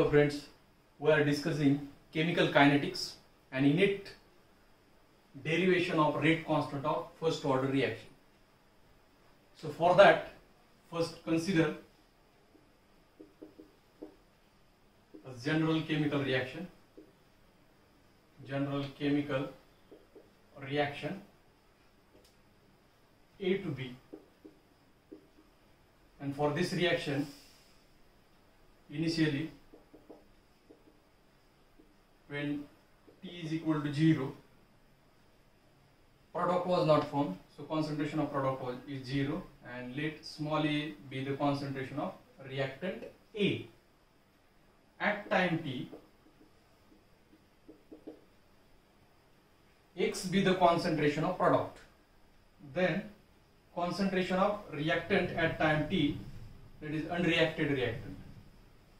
Hello friends, we are discussing chemical kinetics and in it derivation of rate constant of first order reaction. So for that, first consider a general chemical reaction A to B, and for this reaction initially when T is equal to 0, product was not formed, so concentration of product is 0, and let small a be the concentration of reactant A. At time T, X be the concentration of product, then concentration of reactant at time T, that is unreacted reactant,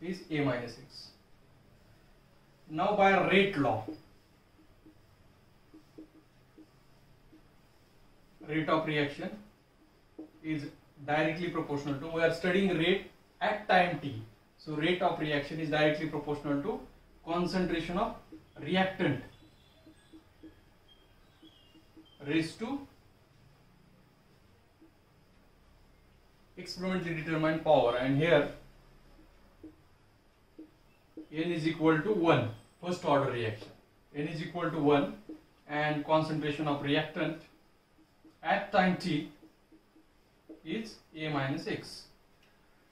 is A minus X. Now by rate law, rate of reaction is directly proportional to, we are studying rate at time T, so rate of reaction is directly proportional to concentration of reactant raised to experimentally determined power, and here n is equal to 1, first order reaction, n is equal to 1, and concentration of reactant at time T is A minus X.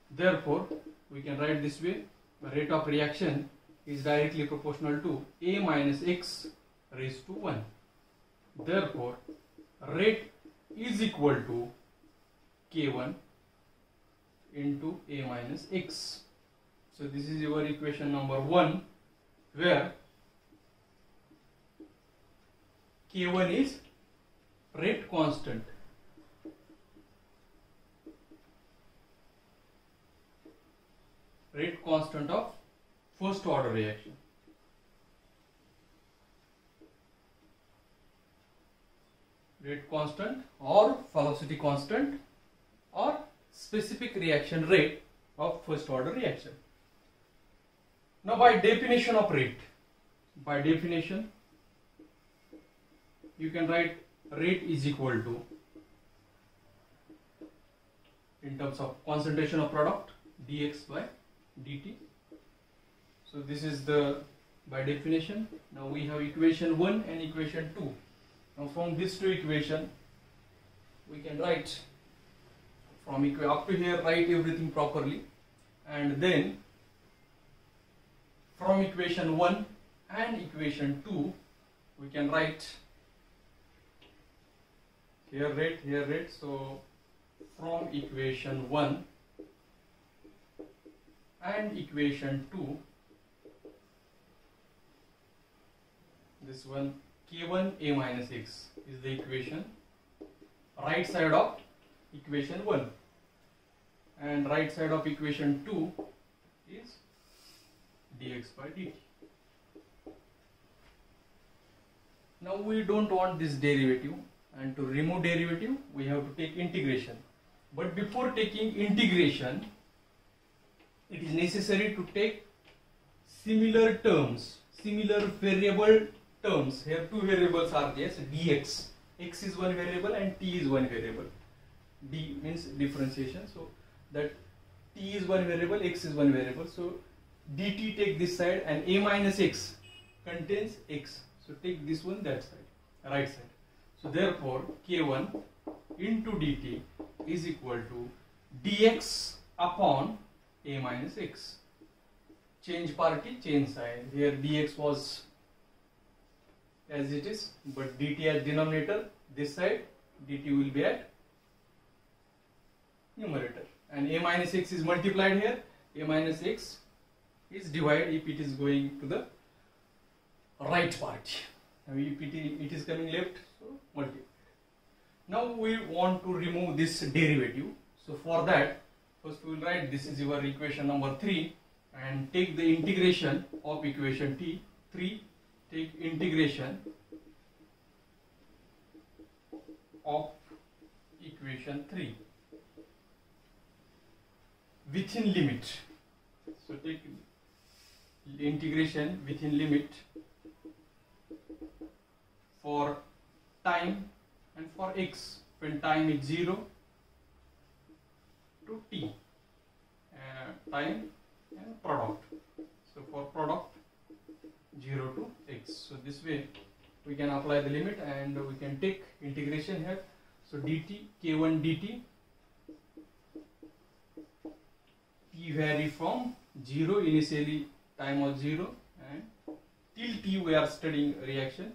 Therefore we can write this way: the rate of reaction is directly proportional to A minus X raised to 1. Therefore rate is equal to K1 into A minus X. So this is your equation number 1, where K1 is rate constant, of first order reaction. Rate constant or velocity constant or specific reaction rate of first order reaction. Now by definition of rate, by definition you can write rate is equal to, in terms of concentration of product, dx by dt. So this is the by definition. Now we have equation 1 and equation 2. Now from these two equation we can write from up to here, write everything properly, and then from equation 1 and equation 2 we can write here rate. So from equation 1 and equation 2, this one K1 A minus X is the equation, right side of equation 1, and right side of equation 2 is dx by dt. Now we don't want this derivative, and to remove derivative we have to take integration. But before taking integration, it is necessary to take similar terms, similar variable terms. Here two variables are there, so dx, x is one variable and t is one variable. D means differentiation, so that t is one variable, x is one variable. So dt take this side, and A minus X contains X. So take this one, that side, right side. So therefore K1 into dt is equal to dx upon A minus X. Change party, change sign. Here dx was as it is, but dt as denominator, this side dt will be at numerator, and A minus X is multiplied here. A minus X is divided if it is going to the right part. Now if it is coming left, so multiply. Now we want to remove this derivative. So for that, first we will write this is your equation number 3, and take the integration of equation 3. Take integration of equation 3 within limit. So take integration within limit for time and for x when time is 0 to t, time and product. So for product 0 to x. So this way we can apply the limit and we can take integration here. So dt, k1 dt, t vary from 0, initially time was 0, and till t we are studying reaction.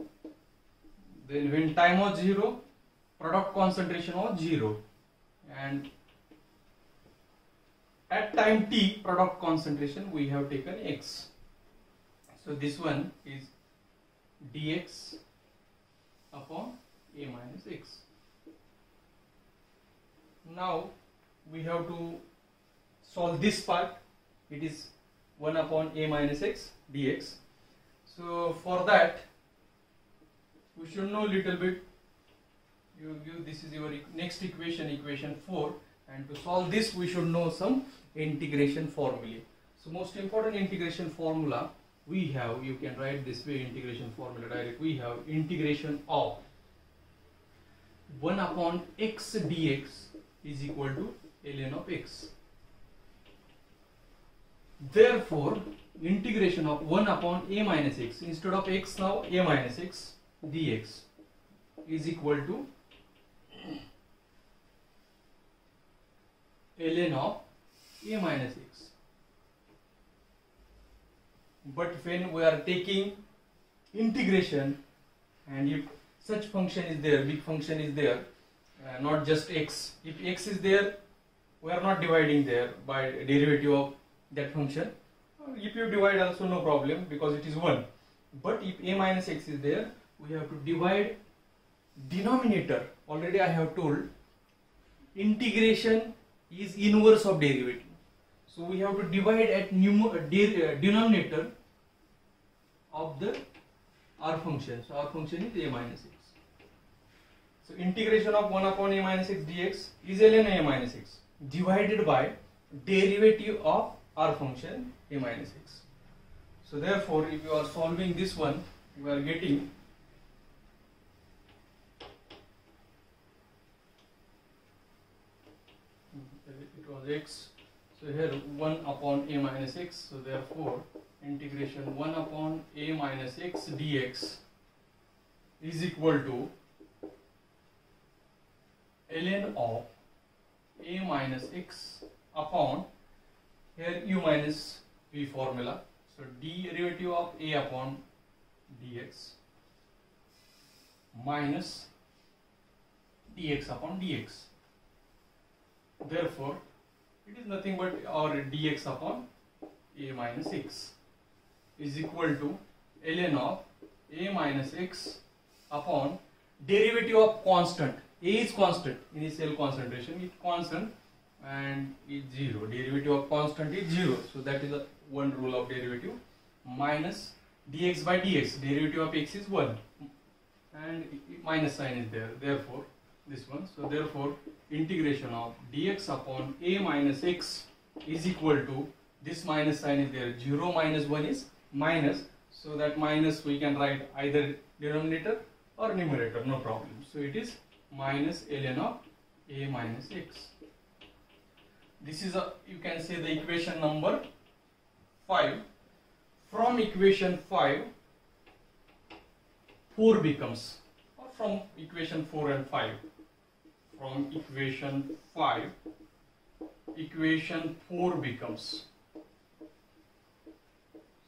Then when time was 0, product concentration was 0, and at time t product concentration we have taken x. So this one is dx upon a minus x. Now we have to solve this part. It is 1 upon a minus x dx. So for that we should know little bit. This is your next equation, equation 4, and to solve this we should know some integration formulae. So most important integration formula we have, you can write this way, integration formula direct. We have integration of 1 upon x dx is equal to ln of x. Therefore integration of 1 upon a minus x, instead of x now a minus x dx is equal to ln of a minus x. But when we are taking integration, and if such function is there, big function is there, not just x, if x is there we are not dividing there by derivative of that function. If you divide also no problem because it is 1. But if a minus x is there, we have to divide denominator. Already I have told integration is inverse of derivative. So we have to divide at denominator of the our function. So our function is a minus x. So integration of 1 upon a minus x dx is ln a minus x divided by derivative of our function a minus x. So therefore if you are solving this one, you are getting it was x. So here 1 upon a minus x. So therefore integration 1 upon a minus x dx is equal to ln of a minus x upon, here u minus v formula. So derivative of a upon dx minus dx upon dx. Therefore it is nothing but our dx upon a minus x is equal to ln of a minus x upon derivative of constant. A is constant, initial concentration is constant and is 0. Derivative of constant is 0. So that is the one rule of derivative, minus dx by dx. Derivative of x is 1 and minus sign is there. Therefore this one. So therefore integration of dx upon a minus x is equal to, this minus sign is there, 0 minus 1 is minus. So that minus we can write either denominator or numerator, no problem. So it is minus ln of a minus x. This is a, you can say the equation number 5. From equation 5, 4 becomes, or from equation 4 and 5. From equation 5, equation 4 becomes.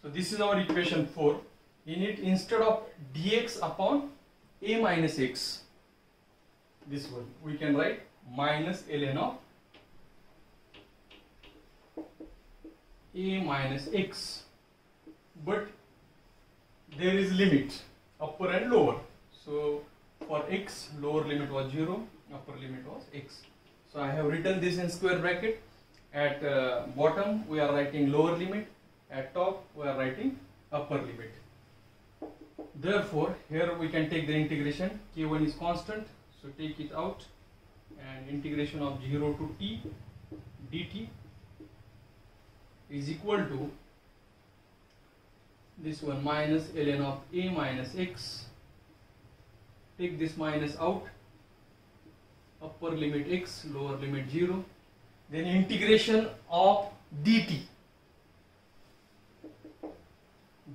So this is our equation 4. In it, instead of dx upon a minus x, this one we can write minus ln of a minus x, but there is limit, upper and lower. So for x, lower limit was 0, upper limit was x. So I have written this in square bracket. At bottom we are writing lower limit, at top we are writing upper limit. Therefore here we can take the integration. K1 is constant, so take it out, and integration of 0 to t dt is equal to this one minus ln of a minus x, take this minus out, upper limit x, lower limit 0, then integration of dt,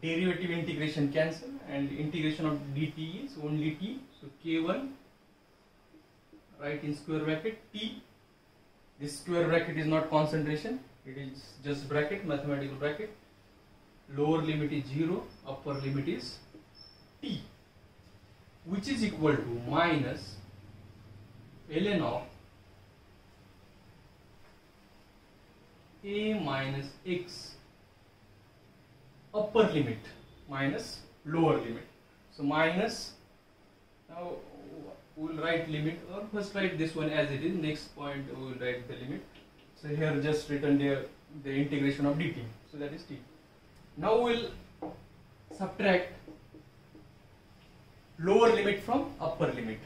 derivative integration cancel, and integration of dt is only t, so k1, write in square bracket t, this square bracket is not concentration, it is just bracket, mathematical bracket, lower limit is 0, upper limit is t, which is equal to minus ln of a minus x, upper limit minus lower limit. So minus, now we will write limit, or first write this one as it is, next point we will write the limit. So here just written there the integration of dt, so that is t. Now we will subtract lower limit from upper limit.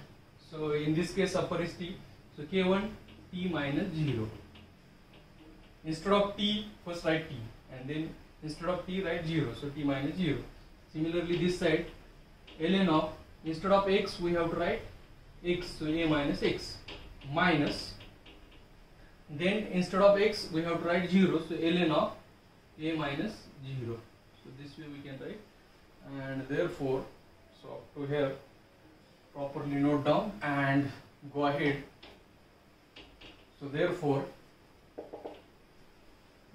So in this case upper is t, so k1 t minus 0. Instead of t, first write t, and then instead of t write 0, so t minus 0. Similarly this side, ln of, instead of x we have to write x, so a minus x, minus, then instead of x we have to write 0, so ln of a minus 0. So this way we can write, and therefore, so up to here properly note down and go ahead. So therefore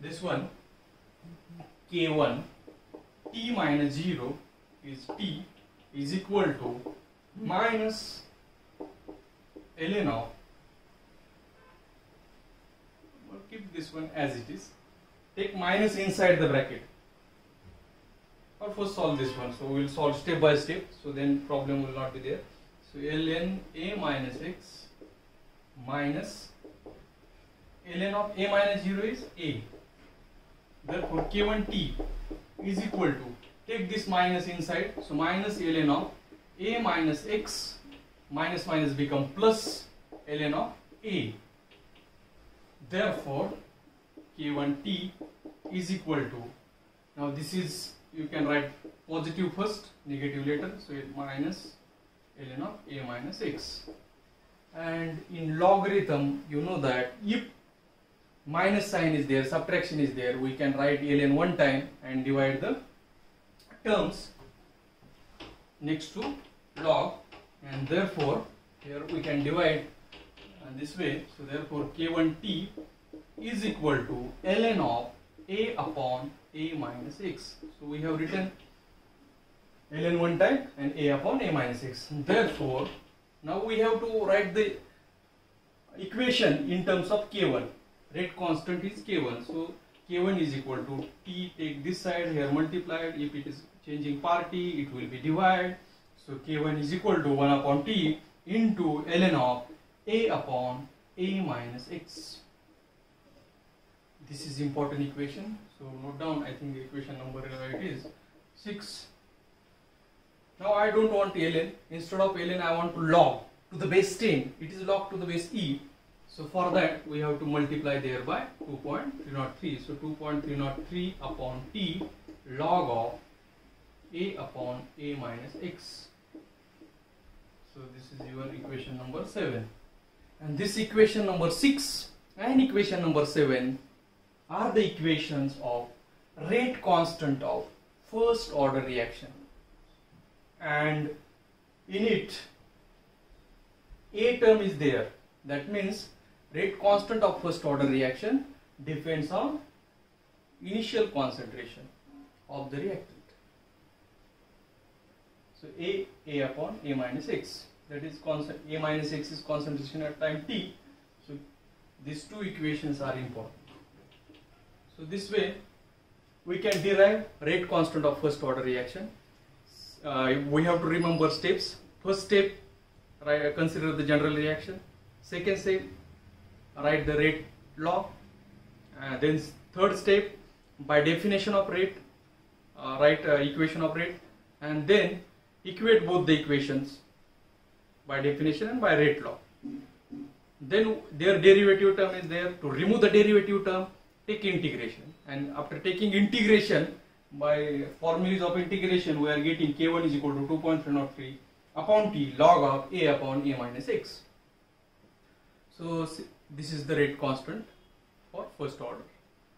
this one k1 t minus 0 is t is equal to minus ln of, we'll keep this one as it is, take minus inside the bracket, or first solve this one, so we will solve step by step, so then problem will not be there. So ln a minus x minus ln of a minus 0 is a, therefore k1t is equal to, take this minus inside, so minus ln of a minus x, minus minus become plus ln of a, therefore k1t is equal to, now this is, you can write positive first, negative later, so it minus ln of a minus x. And in logarithm you know that if minus sign is there, subtraction is there, we can write ln one time and divide the terms next to log, and therefore here we can divide this way, so therefore k1t is equal to ln of a upon a minus x. So we have written ln one time and a upon a minus x. Therefore now we have to write the equation in terms of k1. Rate constant is k1, so k1 is equal to t, take this side here multiplied, if it is changing party it will be divided, so k1 is equal to 1 upon t into ln of a upon a minus x. This is important equation, so note down, I think the equation number it is 6. Now I don't want ln, instead of ln I want to log to the base 10, it is log to the base e, so for that we have to multiply there by 2.303, so 2.303 upon t log of a upon a minus x. So this is your equation number 7, and this equation number 6 and equation number 7 are the equations of rate constant of first order reaction, and in it a term is there, that means rate constant of first order reaction depends on initial concentration of the reactant. So a upon a minus x, that is constant, a minus x is concentration at time t, so these two equations are important. So this way we can derive rate constant of first order reaction. We have to remember steps. First step, consider the general reaction. Second step, write the rate law. Then third step, by definition of rate, write equation of rate, and then equate both the equations by definition and by rate law. Then their derivative term is there. To remove the derivative term, take integration, and after taking integration by formulas of integration we are getting k1 is equal to 2.303 upon t log of a upon a minus x. So this is the rate constant for first order.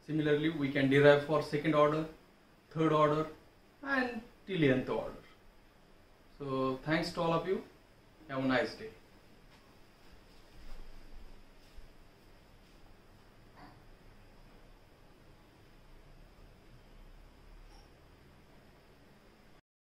Similarly, we can derive for second order, third order and till nth order. So thanks to all of you. Have a nice day.